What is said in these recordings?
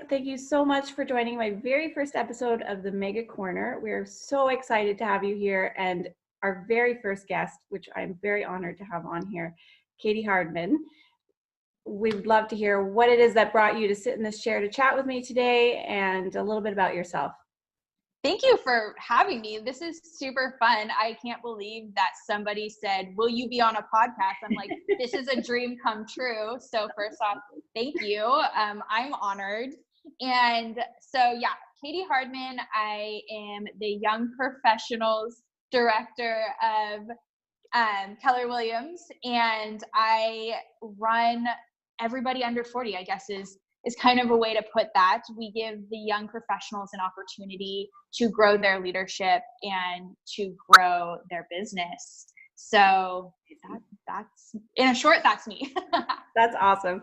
thank you so much for joining my very first episode of the Mega Corner. We're so excited to have you here, and our very first guest, which I'm very honored to have on here, Katie Hardman. We'd love to hear what it is that brought you to sit in this chair to chat with me today, and a little bit about yourself. Thank you for having me. This is super fun. I can't believe that somebody said, will you be on a podcast? I'm like, this is a dream come true. So first off, thank you. I'm honored. And so yeah, Katie Hardman, I am the Young Professionals Director of Keller Williams, and I run everybody under 40, I guess is kind of a way to put that. We give the young professionals an opportunity to grow their leadership and to grow their business. So that's in a short, that's me. That's awesome.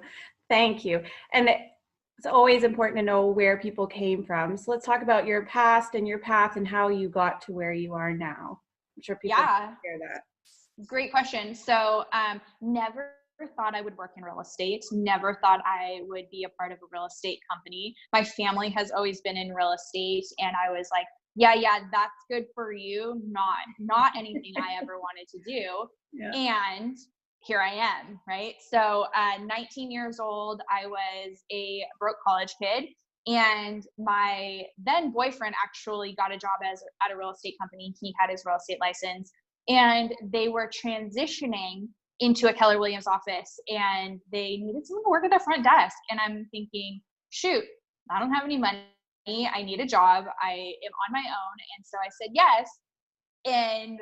Thank you. And it's always important to know where people came from. So let's talk about your past and your path and how you got to where you are now. I'm sure people can hear that. Great question. So never thought I would work in real estate. Never thought I would be a part of a real estate company. My family has always been in real estate, and I was like, yeah, that's good for you. Not anything I ever wanted to do. Yeah. And here I am, right? So 19 years old, I was a broke college kid, and my then boyfriend actually got a job at a real estate company. He had his real estate license, and they were transitioning into a Keller Williams office, and they needed someone to work at their front desk. And I'm thinking, shoot, I don't have any money. I need a job. I am on my own. And so I said yes. And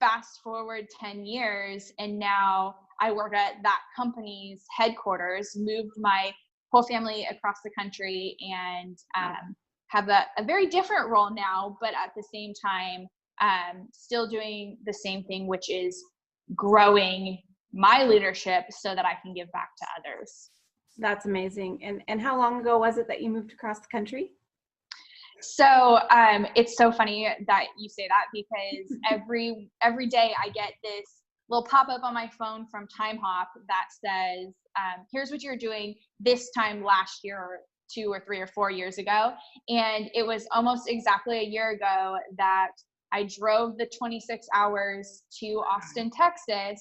fast forward 10 years, and now I work at that company's headquarters, moved my whole family across the country, and have a very different role now, but at the same time, still doing the same thing, which is growing my leadership so that I can give back to others. That's amazing. And how long ago was it that you moved across the country? So it's so funny that you say that, because every day I get this little pop-up on my phone from Time Hop that says, here's what you're doing this time last year, or 2 or 3 or 4 years ago. And it was almost exactly a year ago that I drove the 26 hours to Austin, Texas,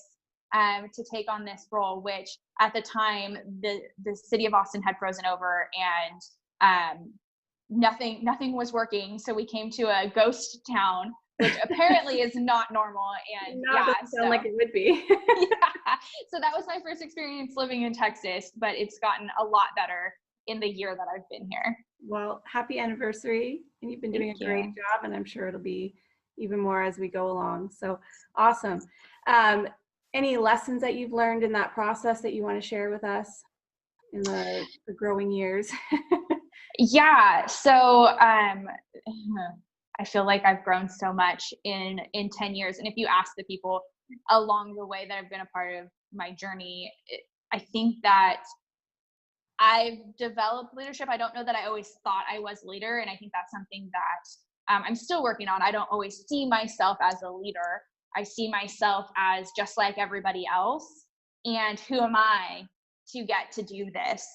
to take on this role, which at the time the city of Austin had frozen over, and nothing was working. So we came to a ghost town, which apparently is not normal. And sound like it would be. Yeah. So that was my first experience living in Texas, but it's gotten a lot better in the year that I've been here. Well, happy anniversary. And you've been doing a great job, and I'm sure it'll be even more as we go along. So awesome. Any lessons that you've learned in that process that you want to share with us in the growing years? Yeah. So I feel like I've grown so much in 10 years. And if you ask the people along the way that have been a part of my journey, I think that I've developed leadership. I don't know that I always thought I was a leader. And I think that's something that I'm still working on. I don't always see myself as a leader. I see myself as just like everybody else. And who am I to get to do this?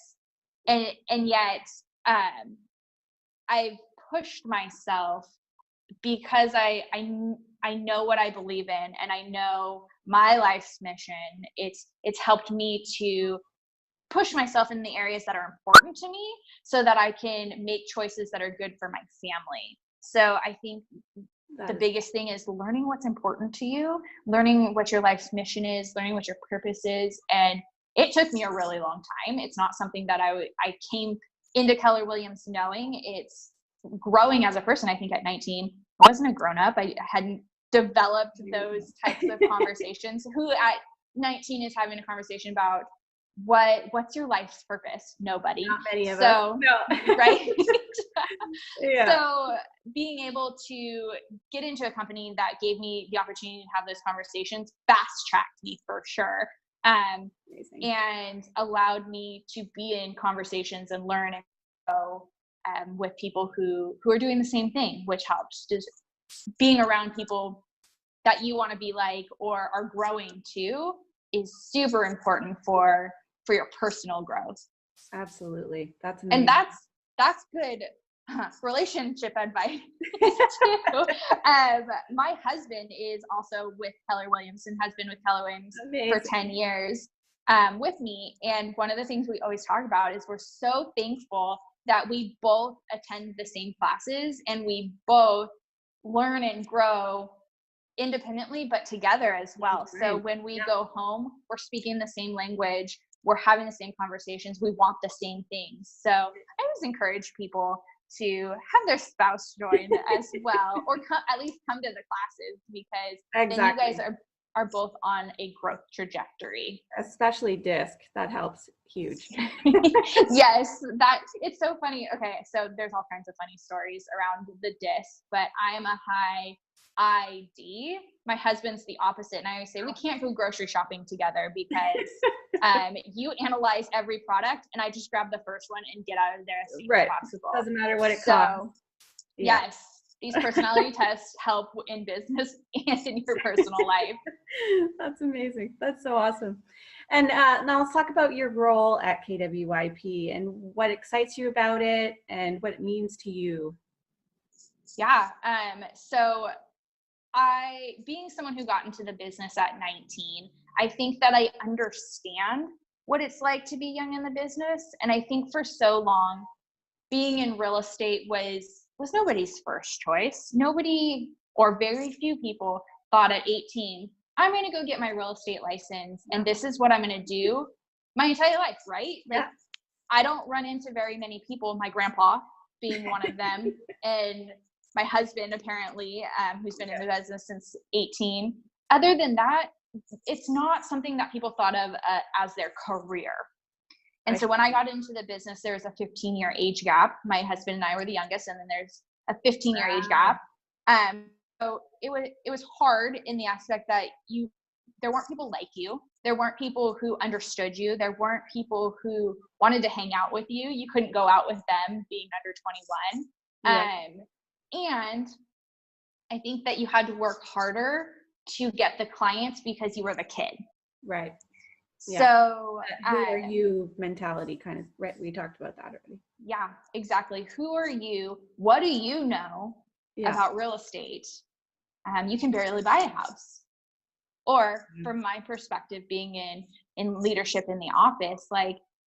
And yet I've pushed myself because I know what I believe in, and I know my life's mission. It's helped me to push myself in the areas that are important to me so that I can make choices that are good for my family. So I think the biggest thing is learning what's important to you, learning what your life's mission is, learning what your purpose is. And it took me a really long time. It's not something that I came into Keller Williams knowing. It's growing as a person. I think at 19, I wasn't a grown-up. I hadn't developed those types of conversations. Who at 19 is having a conversation about what's your life's purpose? Nobody. Not many of us. No. Right? Yeah. So being able to get into a company that gave me the opportunity to have those conversations fast-tracked me for sure. And allowed me to be in conversations and learn and grow with people who are doing the same thing, which helps. Just being around people that you want to be like or are growing too is super important for your personal growth. Absolutely. That's amazing. And that's good relationship advice too. My husband is also with Keller Williams and has been with Keller Williams for 10 years with me. And one of the things we always talk about is we're so thankful that we both attend the same classes and we both learn and grow independently, but together as well. Right. So when we go home, we're speaking the same language, we're having the same conversations, we want the same things. So I always encourage people to have their spouse join as well, or at least come to the classes, because then you guys are both on a growth trajectory. Especially disc, that helps huge. Yes, it's so funny. Okay, so there's all kinds of funny stories around the disc, but I am a high ID. My husband's the opposite, and I always say we can't go grocery shopping together because you analyze every product, and I just grab the first one and get out of there as soon as possible. Doesn't matter what it costs. Yes, these personality tests help in business and in your personal life. That's amazing. That's so awesome. And now let's talk about your role at KWYP and what excites you about it and what it means to you. Yeah. So being someone who got into the business at 19, I think that I understand what it's like to be young in the business. And I think for so long, being in real estate was nobody's first choice. Nobody, or very few people, thought at 18, I'm going to go get my real estate license and this is what I'm going to do my entire life, right? Like, I don't run into very many people, my grandpa being one of them, and my husband apparently, who's been in the business since 18. Other than that, it's not something that people thought of as their career. And so when I got into the business, there was a 15-year age gap. My husband and I were the youngest, and then there's a 15-year age gap. So it was hard in the aspect that there weren't people like you. There weren't people who understood you. There weren't people who wanted to hang out with you. You couldn't go out with them being under 21. And I think that you had to work harder to get the clients because you were the kid. Right. Yeah. So who are you mentality kind of, right? We talked about that already. Yeah, exactly. Who are you? What do you know about real estate? You can barely buy a house. Or from my perspective, being in leadership in the office, like,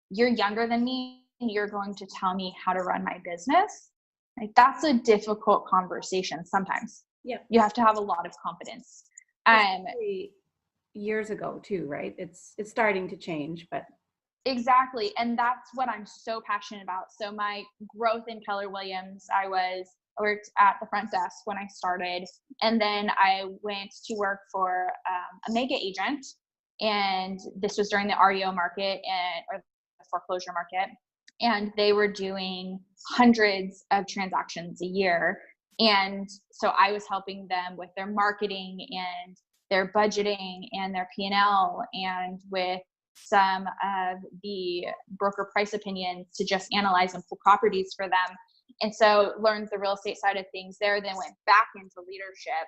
you're younger than me and you're going to tell me how to run my business. Like, that's a difficult conversation sometimes. Yeah. You have to have a lot of confidence. Years ago too, right? It's starting to change, but exactly. And that's what I'm so passionate about. So my growth in Keller Williams, I worked at the front desk when I started, and then I went to work for a mega agent, and this was during the REO market or the foreclosure market, and they were doing hundreds of transactions a year. And so I was helping them with their marketing and their budgeting and their P&L, and with some of the broker price opinions to just analyze and pull properties for them. And so learned the real estate side of things there, then went back into leadership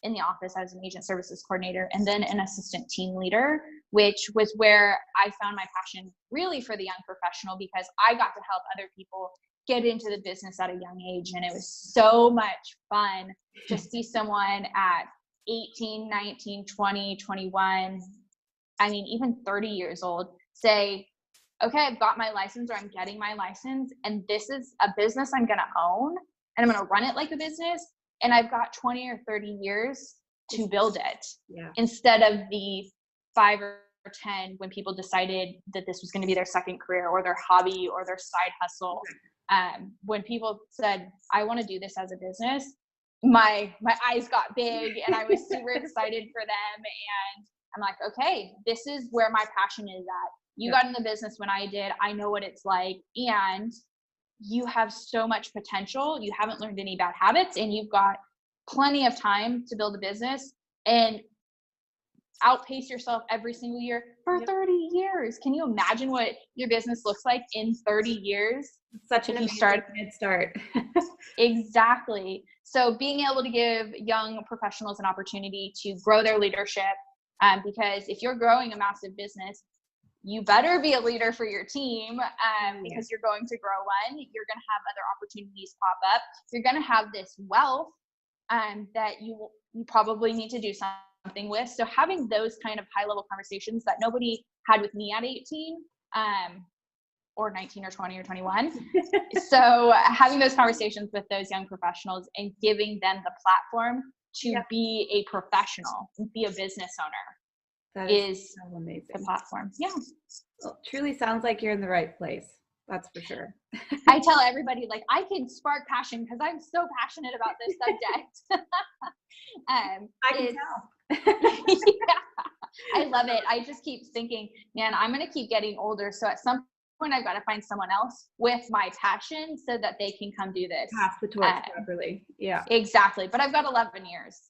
in the office as an agent services coordinator, and then an assistant team leader, which was where I found my passion really for the young professional, because I got to help other people get into the business at a young age. And it was so much fun to see someone at 18, 19, 20, 21, I mean, even 30 years old, say, okay, I've got my license, or I'm getting my license, and this is a business I'm going to own, and I'm going to run it like a business, and I've got 20 or 30 years to build it, instead of the 5 or 10 when people decided that this was going to be their second career or their hobby or their side hustle. When people said, I want to do this as a business, my eyes got big, and I was super excited for them. And I'm like, okay, this is where my passion is at. You got in the business when I did. I know what it's like, and you have so much potential. You haven't learned any bad habits, and you've got plenty of time to build a business and outpace yourself every single year for 30 years. Can you imagine what your business looks like in 30 years? Such an amazing head start. Exactly. So being able to give young professionals an opportunity to grow their leadership, because if you're growing a massive business, you better be a leader for your team, because you're going to grow one. You're going to have other opportunities pop up. You're going to have this wealth that you probably need to do something with. So having those kind of high level conversations that nobody had with me at 18, or 19 or 20 or 21. So having those conversations with those young professionals and giving them the platform to be a professional, be a business owner, that is so amazing. The platform. Yeah. Well, it truly sounds like you're in the right place. That's for sure. I tell everybody, like, I can spark passion because I'm so passionate about this subject. I can tell. Yeah, I love it. I just keep thinking, man, I'm going to keep getting older. So at some point, I've got to find someone else with my passion so that they can come do this. Pass the torch properly. Yeah. Exactly. But I've got 11 years.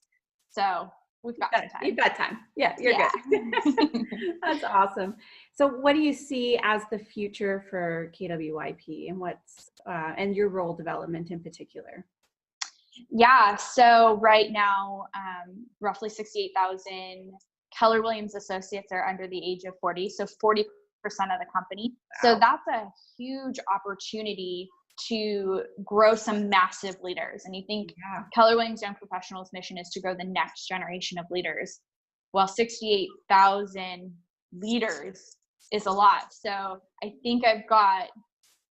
So we've got some time. You've got time. Yeah, you're good. That's awesome. So what do you see as the future for KWYP and and your role development in particular? Yeah. So right now, roughly 68,000 Keller Williams associates are under the age of 40. So 40% of the company. Wow. So that's a huge opportunity to grow some massive leaders. And you think Keller Williams Young Professionals' mission is to grow the next generation of leaders. Well, 68,000 leaders is a lot. So I think I've got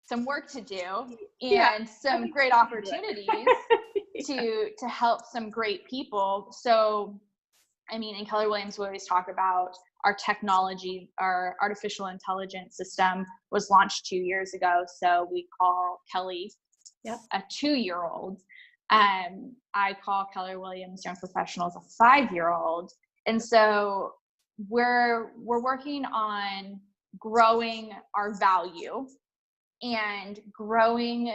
some work to do and some great opportunities to help some great people. So, I mean, in Keller Williams, we always talk about our technology. Our artificial intelligence system was launched 2 years ago. So we call Kelly a 2-year-old. I call Keller Williams Young Professionals a 5-year-old. And so we're working on growing our value and growing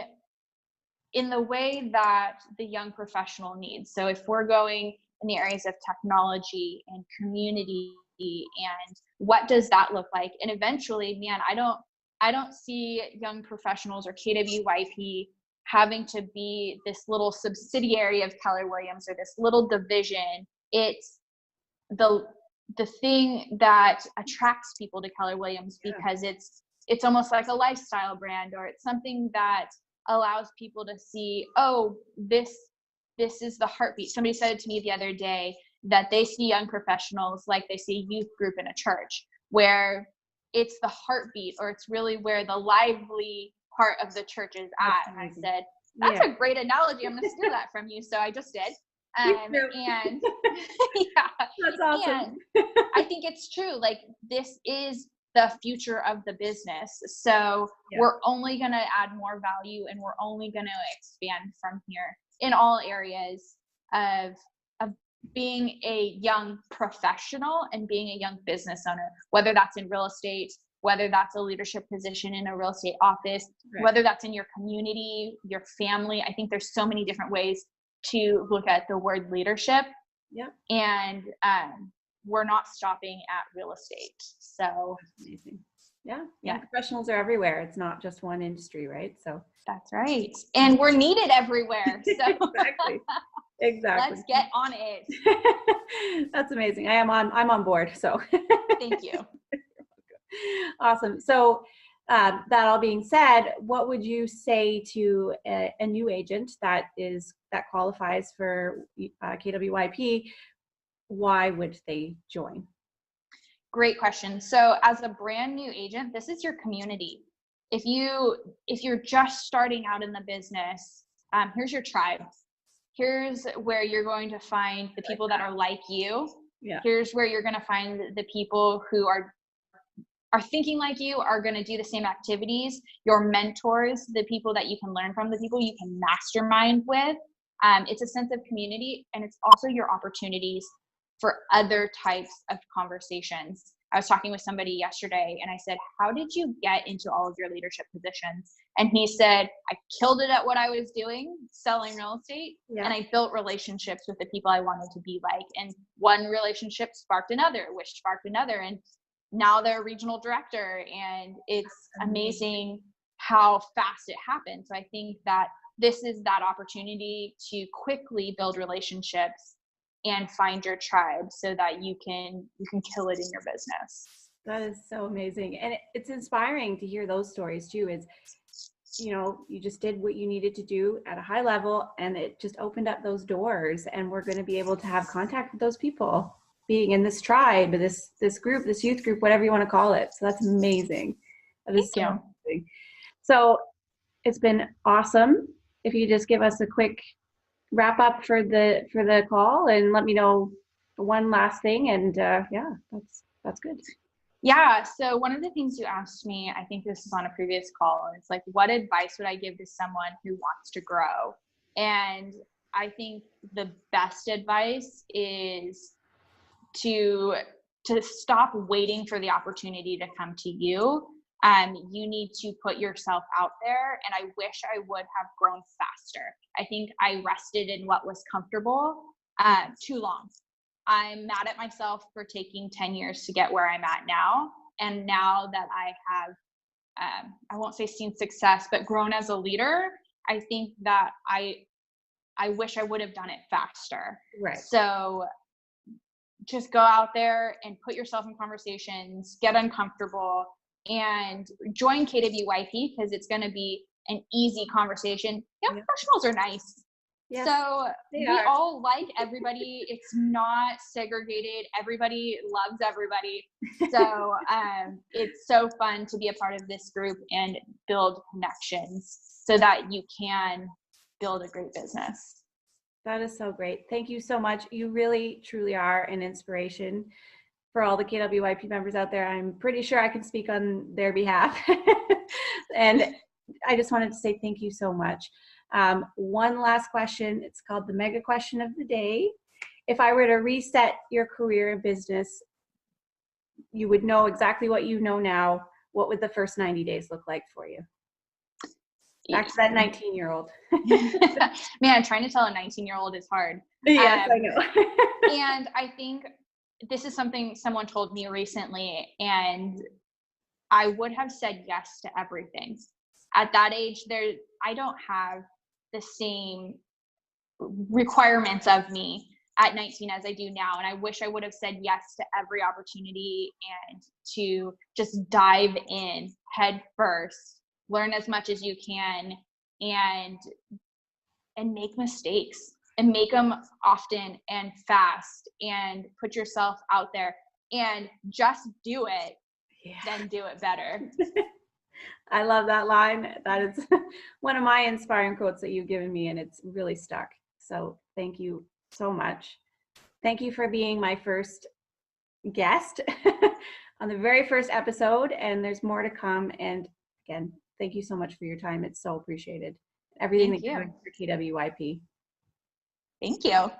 in the way that the young professional needs. So if we're going in the areas of technology and community and what does that look like? And eventually, man, I don't see young professionals or KWYP having to be this little subsidiary of Keller Williams or this little division. It's the thing that attracts people to Keller Williams because it's almost like a lifestyle brand, or it's something that allows people to see, oh, this is the heartbeat. Somebody said to me the other day that they see young professionals like they see a youth group in a church, where it's the heartbeat, or it's really where the lively part of the church is at. And I said, that's a great analogy. I'm going to steal that from you. So I just did. And that's awesome. And I think it's true. Like, this is the future of the business. So we're only going to add more value, and we're only going to expand from here in all areas of being a young professional and being a young business owner, whether that's in real estate, whether that's a leadership position in a real estate office, whether that's in your community, your family. I think there's so many different ways to look at the word leadership. And we're not stopping at real estate. So that's amazing. Professionals are everywhere. It's not just one industry, right? So that's right. And we're needed everywhere. So Exactly. Let's get on it. That's amazing. I'm on board. So thank you. Awesome. So that all being said, what would you say to a new agent that qualifies for KWYP? Why would they join? Great question. So as a brand new agent, this is your community. If you're just starting out in the business, here's your tribe. Here's where you're going to find the people that are like you. Here's where you're going to find the people who are thinking like you, are going to do the same activities, your mentors, the people that you can learn from, the people you can mastermind with. It's a sense of community, and it's also your opportunities for other types of conversations. I was talking with somebody yesterday, and I said, how did you get into all of your leadership positions? And he said, I killed it at what I was doing, selling real estate, and I built relationships with the people I wanted to be like. And one relationship sparked another, which sparked another. And now they're a regional director, and it's amazing how fast it happened. So I think that this is that opportunity to quickly build relationships and find your tribe so that you can kill it in your business. That is so amazing. And it's inspiring to hear those stories too. Is, you just did what you needed to do at a high level and it just opened up those doors, and we're going to be able to have contact with those people being in this tribe, this group, this youth group, whatever you want to call it. So that's amazing. That is so amazing. So it's been awesome. If you just give us a quick wrap up for the call and let me know one last thing, and yeah, that's good. Yeah. So one of the things you asked me, I think this is on a previous call, it's like, what advice would I give to someone who wants to grow? And I think the best advice is to stop waiting for the opportunity to come to you. You need to put yourself out there. And I wish I would have grown faster. I think I rested in what was comfortable too long. I'm mad at myself for taking 10 years to get where I'm at now. And now that I have, I won't say seen success, but grown as a leader, I think that I wish I would have done it faster. Right. So just go out there and put yourself in conversations, get uncomfortable, and join KWYP, because it's going to be an easy conversation. Young professionals are nice. Yes, so we all like everybody. It's not segregated. Everybody loves everybody. So it's so fun to be a part of this group and build connections so that you can build a great business. That is so great. Thank you so much. You really, truly are an inspiration for all the KWYP members out there. I'm pretty sure I can speak on their behalf. And I just wanted to say thank you so much. One last question. It's called the mega question of the day. If I were to reset your career in business, you would know exactly what you know now. What would the first 90 days look like for you? Back to that 19-year-old. Man, trying to tell a 19-year-old is hard. Yes, I know. And I think this is something someone told me recently, and I would have said yes to everything. At that age, I don't have the same requirements of me at 19 as I do now. And I wish I would have said yes to every opportunity and to just dive in head first, learn as much as you can, and make mistakes, and make them often and fast, and put yourself out there and just do it, then do it better. I love that line. That is one of my inspiring quotes that you've given me, and it's really stuck. So thank you so much. Thank you for being my first guest on the very first episode, and there's more to come. And again, thank you so much for your time. It's so appreciated. Everything that you're doing for KWYP. Thank you.